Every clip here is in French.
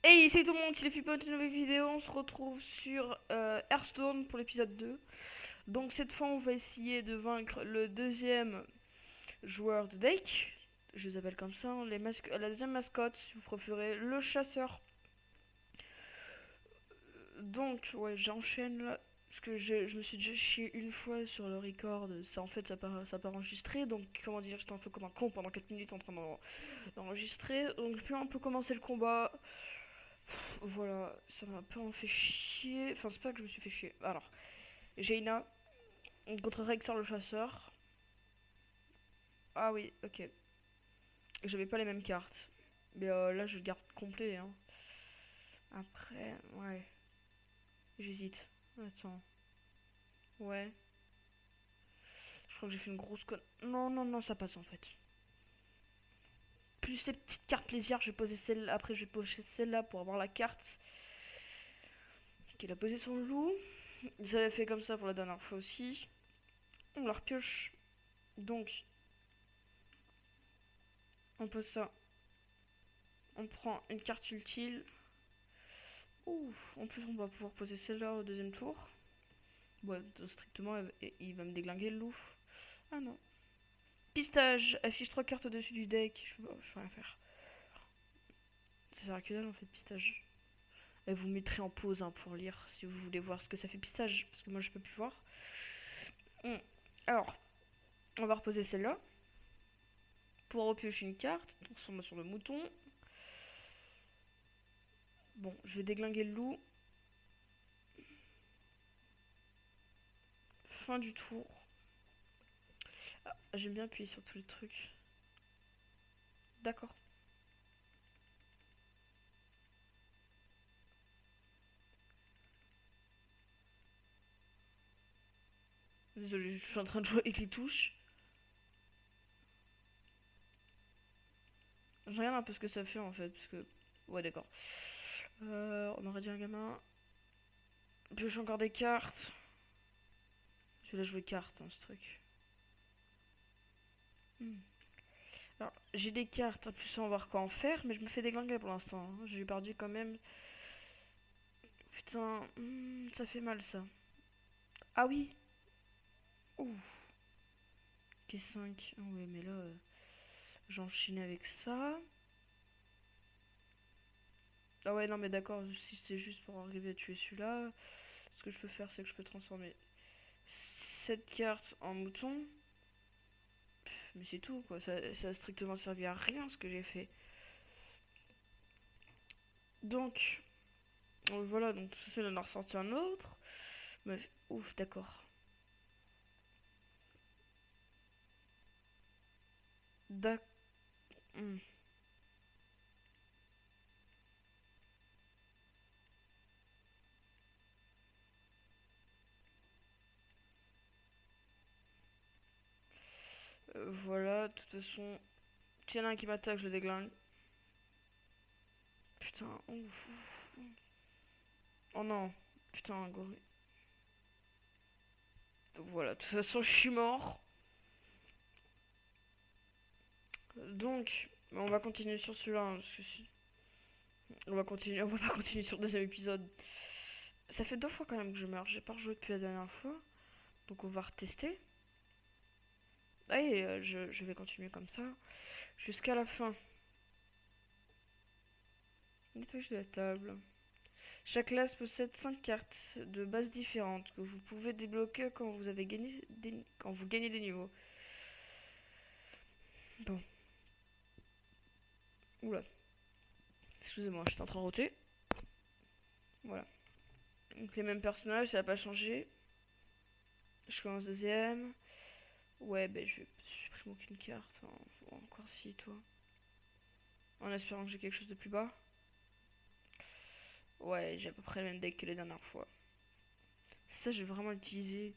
Hey, salut tout le monde, c'est les filles pour une nouvelle vidéo. On se retrouve sur Hearthstone pour l'épisode 2. Donc cette fois, on va essayer de vaincre le deuxième joueur de deck. Je les appelle comme ça, hein, la deuxième mascotte, si vous préférez, le chasseur. Donc, ouais, j'enchaîne là. Parce que je me suis déjà chié une fois sur le record. Ça, en fait, ça part enregistré. Donc, comment dire, j'étais un peu comme un con pendant 4 minutes en train d'enregistrer. Donc, puis on peut commencer le combat. Voilà, ça m'a pas en fait chier. Enfin, c'est pas que je me suis fait chier. Alors, Jaina contre Rexar le chasseur. Ah oui, ok. J'avais pas les mêmes cartes. Mais là, je le garde complet. Hein. Après, ouais. J'hésite. Attends. Ouais. Je crois que j'ai fait une grosse conne. Non, non, non, ça passe en fait. Plus les petites cartes plaisir, je vais poser celle-là. Après, je vais poser celle-là pour avoir la carte. Qu'il a posé son loup. Ils avaient fait comme ça pour la dernière fois aussi. On la repioche. Donc, on pose ça. On prend une carte utile. Ouh, en plus, on va pouvoir poser celle-là au deuxième tour. Ouais, strictement, il va me déglinguer le loup. Ah non. Pistage, affiche 3 cartes au-dessus du deck. Je peux rien faire. Ça sert à que dalle en fait, pistage. Et vous mettrez en pause hein, pour lire si vous voulez voir ce que ça fait pistage. Parce que moi, je peux plus voir. Alors, on va reposer celle-là. Pour repiocher une carte. Transforme sur le mouton. Bon, je vais déglinguer le loup. Fin du tour. Ah, j'aime bien appuyer sur tous les trucs. D'accord. Désolé, je suis en train de jouer avec les touches. Je regarde un peu ce que ça fait en fait, parce que... Ouais, d'accord. On aurait dit un gamin. Pioche encore des cartes. Je vais la jouer carte, hein, ce truc. Alors, j'ai des cartes, en plus on va voir quoi en faire, mais je me fais déglinguer pour l'instant. Hein. J'ai perdu quand même. Putain, ça fait mal ça. Ah oui. Ouh. K5. Oh, ouais, mais là, j'enchaîne avec ça. Ah ouais, non, mais d'accord, si c'est juste pour arriver à tuer celui-là, ce que je peux faire, c'est que je peux transformer cette carte en mouton. Mais c'est tout, quoi. Ça a strictement servi à rien ce que j'ai fait. Donc, voilà, donc tout ça, il en a ressorti un autre. Mais, ouf, d'accord. D'accord. Voilà, de toute façon, s'il y en a un qui m'attaque, je le déglingue. Putain, ouf. Oh non, putain, gorille. Voilà, de toute façon, je suis mort. Donc, on va continuer sur celui-là. Hein, parce que on va continuer, on va pas continuer sur le deuxième épisode. Ça fait 2 fois quand même que je meurs. J'ai pas rejoué depuis la dernière fois. Donc on va retester. Et je vais continuer comme ça. Jusqu'à la fin. Nettoyage de la table. Chaque classe possède 5 cartes de base différentes que vous pouvez débloquer quand vous avez gagné quand vous gagnez des niveaux. Bon. Oula. Excusez-moi, j'étais en train de roter. Voilà. Donc les mêmes personnages, ça n'a pas changé. Je commence deuxième. Ouais, ben je supprime aucune carte. Hein. Encore si, toi. En espérant que j'ai quelque chose de plus bas. Ouais, j'ai à peu près le même deck que les dernières fois. Ça, je vais vraiment l'utiliser.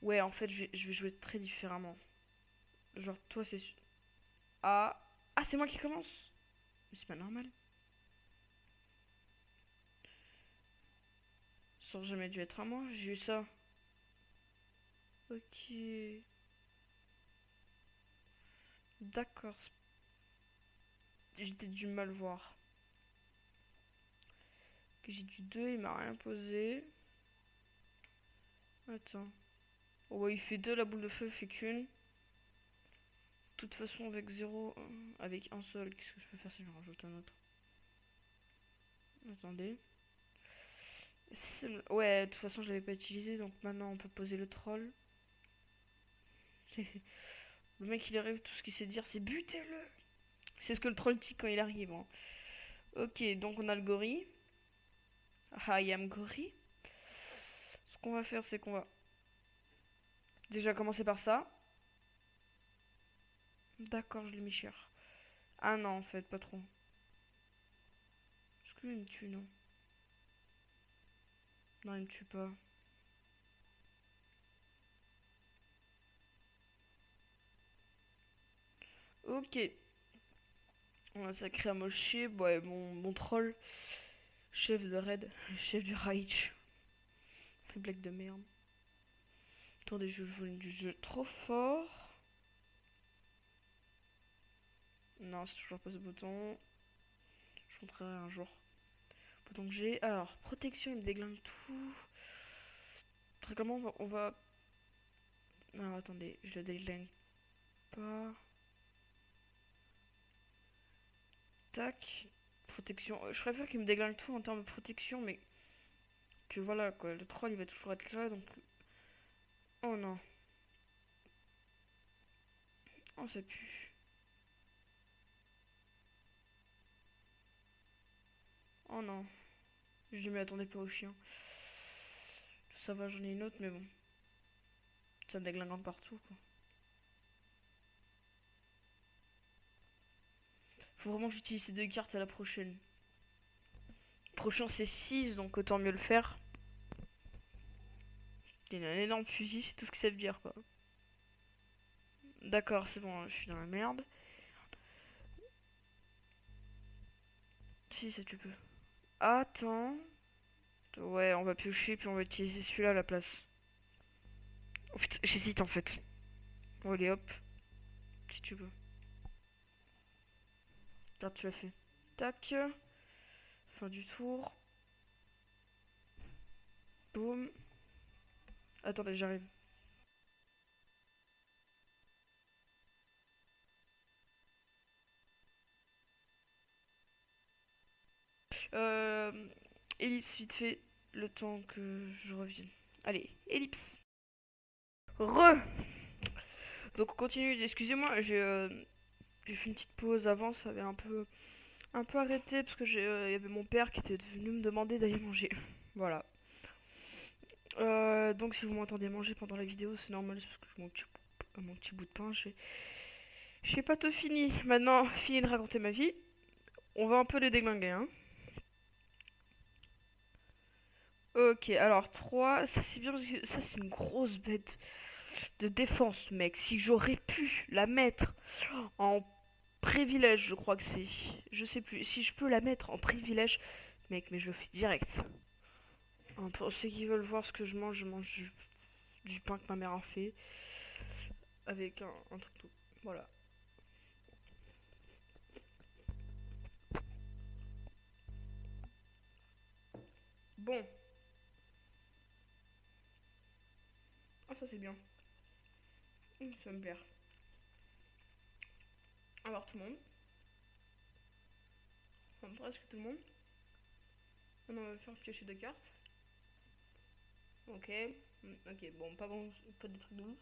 Ouais, en fait, je vais jouer très différemment. Genre, toi, c'est. Ah. Ah, c'est moi qui commence. Mais c'est pas normal. Ça aurait jamais dû être à moi. J'ai eu ça. Ok. D'accord. J'ai peut-être du mal voir. Que j'ai du 2, il m'a rien posé. Attends. Oh, ouais, il fait 2, la boule de feu fait qu'une. De toute façon, avec 0, avec un seul, qu'est-ce que je peux faire si je rajoute un autre? Attendez. Ouais, de toute façon, je l'avais pas utilisé, donc maintenant on peut poser le troll. Le mec il arrive, tout ce qu'il sait dire c'est butez-le. C'est ce que le troll dit quand il arrive. Hein. Ok, donc on a le gorille. I am gorille. Ce qu'on va faire, c'est qu'on va déjà commencer par ça. D'accord, je l'ai mis cher. Ah non, en fait, pas trop. Est-ce que lui il me tue, non? Non, il me tue pas. Ok. On va sacrer à mocher. Ouais, mon troll. Chef de raid. Chef du Reich. Blague de merde. Attendez, je joue du jeu trop fort. Non, c'est toujours pas ce bouton. Je montrerai un jour. Bouton G. Alors, protection, il me déglingue tout. Très comment on va... Alors, attendez, je le déglingue pas. Tac. Protection. Je préfère qu'il me déglingue tout en termes de protection, mais que voilà, quoi. Le troll, il va toujours être là, donc... Oh non. Oh, ça pue. Oh non. Je m'y attendais pas au chien. Ça va, j'en ai une autre, mais bon. Ça me déglingue partout, quoi. Faut vraiment que j'utilise ces 2 cartes à la prochaine. Prochain, c'est 6, donc autant mieux le faire. Il a un énorme fusil, c'est tout ce que ça veut dire, quoi. D'accord, c'est bon, je suis dans la merde. Si, ça tu peux. Attends. Ouais, on va piocher, puis on va utiliser celui-là à la place. Oh putain, j'hésite en fait. Bon, allez hop. Si tu veux. Regarde, tu l'as fait. Tac. Fin du tour. Boum. Attendez, j'arrive. Euh, ellipse vite fait, le temps que je revienne. Allez, ellipse. Re. Donc on continue. Excusez-moi, j'ai fait une petite pause avant, ça avait un peu arrêté parce que il y avait mon père qui était venu me demander d'aller manger. Voilà. Donc si vous m'entendez manger pendant la vidéo, c'est normal, c'est parce que mon petit bout de pain, j'ai pas tout fini. Maintenant, fini de raconter ma vie. On va un peu les déglinguer, hein. Ok, alors 3, ça c'est bien parce que ça c'est une grosse bête de défense, mec. Si j'aurais pu la mettre en privilège, je crois que c'est. Je sais plus. Si je peux la mettre en privilège, mec, mais je le fais direct. Hein, pour ceux qui veulent voir ce que je mange du pain que ma mère a fait. Avec un truc tout. Voilà. Bon. Ah, ça c'est bien. Ça me plaît. Alors tout le monde. Enfin, presque tout le monde. Maintenant on va faire piocher 2 cartes. Ok. Ok, bon, pas des trucs de ouf.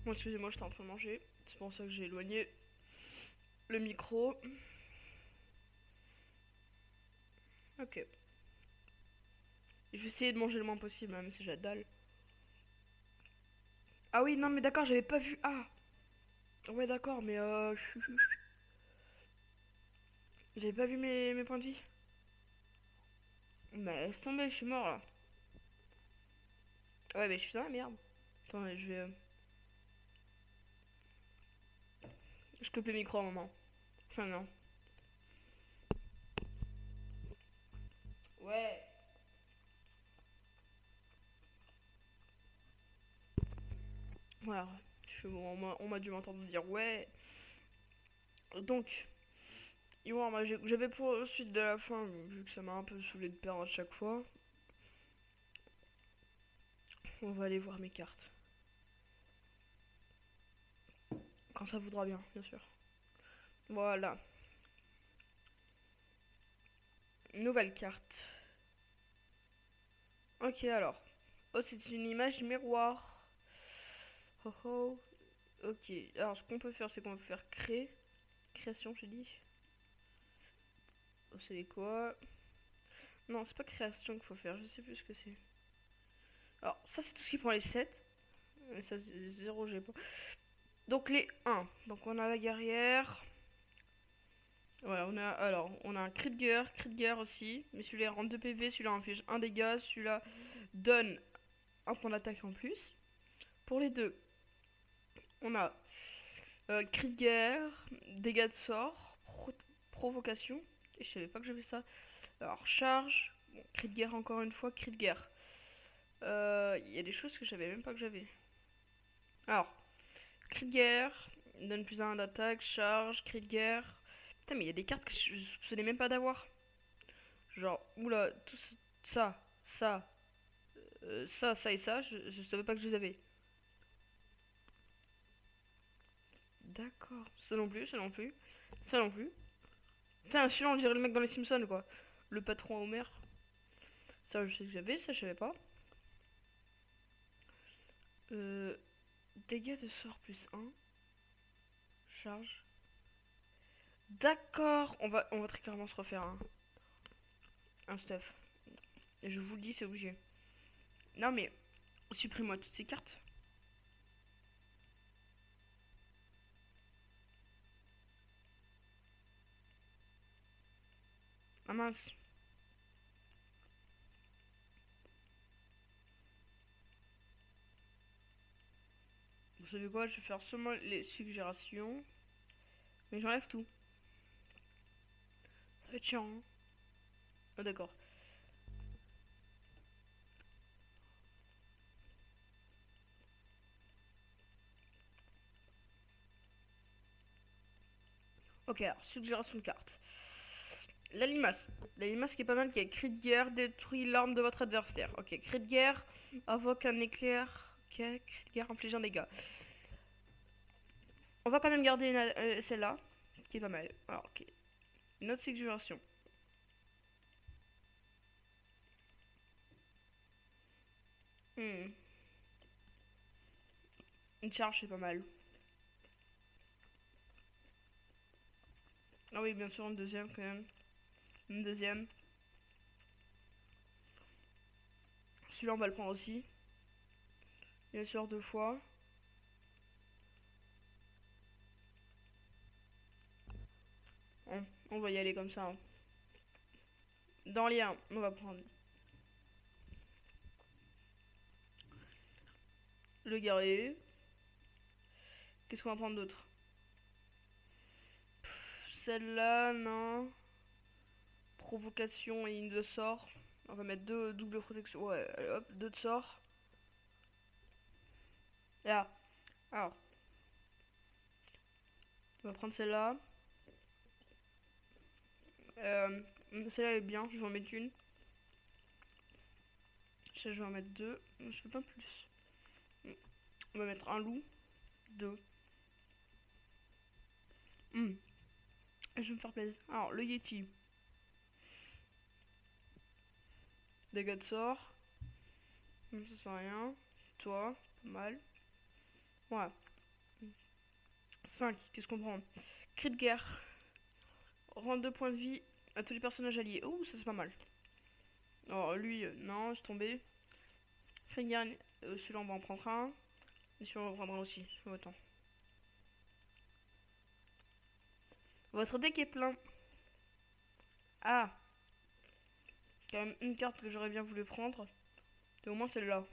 Bon, excusez-moi, j'étais en train de manger. C'est pour ça que j'ai éloigné le micro. Ok. Je vais essayer de manger le moins possible, même si j'ai la dalle. Ah oui, non, mais d'accord, j'avais pas vu. Ah! Ouais, d'accord, mais j'avais pas vu mes points de vie. Bah, laisse tomber, je suis mort là. Ouais, mais je suis dans la merde. Attends, je vais. Je coupe le micro un moment. Enfin, non. Ouais. Voilà. On m'a dû m'entendre dire ouais. Donc, et bon, moi, j'avais pour la suite de la fin, vu que ça m'a un peu saoulé de perdre à chaque fois. On va aller voir mes cartes. Quand ça voudra bien sûr. Voilà. Nouvelle carte. Ok, alors. Oh, c'est une image miroir. Oh oh. Ok. Alors, ce qu'on peut faire, c'est qu'on peut faire créer. Création, j'ai dit. Oh, c'est quoi? Non, c'est pas création qu'il faut faire. Je sais plus ce que c'est. Alors, ça, c'est tout ce qui prend les 7. Mais ça, 0, j'ai pas. Donc, les 1. Donc, on a la guerrière. Ouais, on a un cri de guerre aussi, mais celui-là rend 2 PV, celui-là inflige 1 dégât, celui-là donne un point d'attaque en plus. Pour les deux, on a cri de guerre, dégâts de sort, provocation, et je savais pas que j'avais ça. Alors charge, bon, cri de guerre encore une fois, cri de guerre. Il y a des choses que je savais même pas que j'avais. Alors, cri de guerre, donne plus 1 d'attaque, charge, cri de guerre. Putain, mais il y a des cartes que je soupçonnais même pas d'avoir. Genre, oula, tout ça, ça, ça et ça, je savais pas que je les avais. D'accord. Ça non plus, ça non plus, ça non plus. Putain, celui-là, on dirait le mec dans les Simpsons, quoi. Le patron à Homer. Ça, je sais que j'avais, ça, je savais pas. Euh, dégâts de sort plus 1. Charge. D'accord, on va très clairement se refaire un stuff. Et je vous le dis, c'est obligé. Non, mais supprime-moi toutes ces cartes. Ah mince. Vous savez quoi, je vais faire seulement les suggérations. Mais j'enlève tout. Ça va être chiant, hein. Ah d'accord. Ok, alors, suggération de cartes. La limace. La limace qui est pas mal, qui a cri de guerre, détruit l'arme de votre adversaire. Ok, cri de guerre, invoque un éclair. Ok, cri de guerre, inflige un dégât. On va quand même garder celle-là, qui est pas mal. Alors, ok. Une autre suggération. Hmm. Une charge, c'est pas mal. Ah oui, bien sûr, une deuxième quand même. Une deuxième. Celui-là, on va le prendre aussi. Bien sûr, 2 fois. Bon, on va y aller comme ça, hein. Dans lien, on va prendre le guerrier. Qu'est-ce qu'on va prendre d'autre? Celle-là, non. Provocation et une de sort. On va mettre 2 double protection. Ouais, allez, hop, 2 de sort. Là. Alors, on va prendre celle-là. Celle-là elle est bien, je vais en mettre une. Ça, je vais en mettre 2. Je peux pas plus. On va mettre un loup. 2. Je vais me faire plaisir. Alors, le Yeti. Dégâts de sort. Ça sert à rien. Toi, pas mal. Voilà. 5. Qu'est-ce qu'on prend? Cri de guerre. Rend 2 points de vie à tous les personnages alliés. Oh, ça c'est pas mal. Alors, lui, non, je suis tombé. Cri de guerre. Celui-là, on va en prendre un. Et celui-là, on va en prendre un aussi. Autant. Votre deck est plein. Ah, quand même une carte que j'aurais bien voulu prendre. C'est au moins celle-là.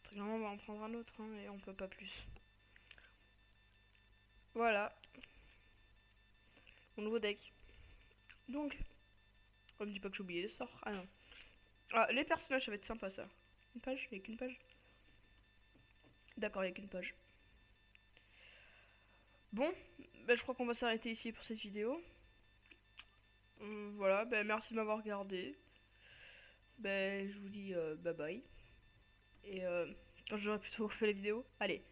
Très clairement, on va en prendre un autre, hein, et on peut pas plus. Voilà, mon nouveau deck. Donc, on me dit pas que j'ai oublié les sorts. Ah non. Ah, les personnages, ça va être sympa ça. Une page? Il y a qu'une page? D'accord, il y a qu'une page. Bon, bah, je crois qu'on va s'arrêter ici pour cette vidéo. Voilà, bah, merci de m'avoir regardé. Bah, je vous dis bye bye. Et quand j'aurai plutôt fait la vidéo, allez,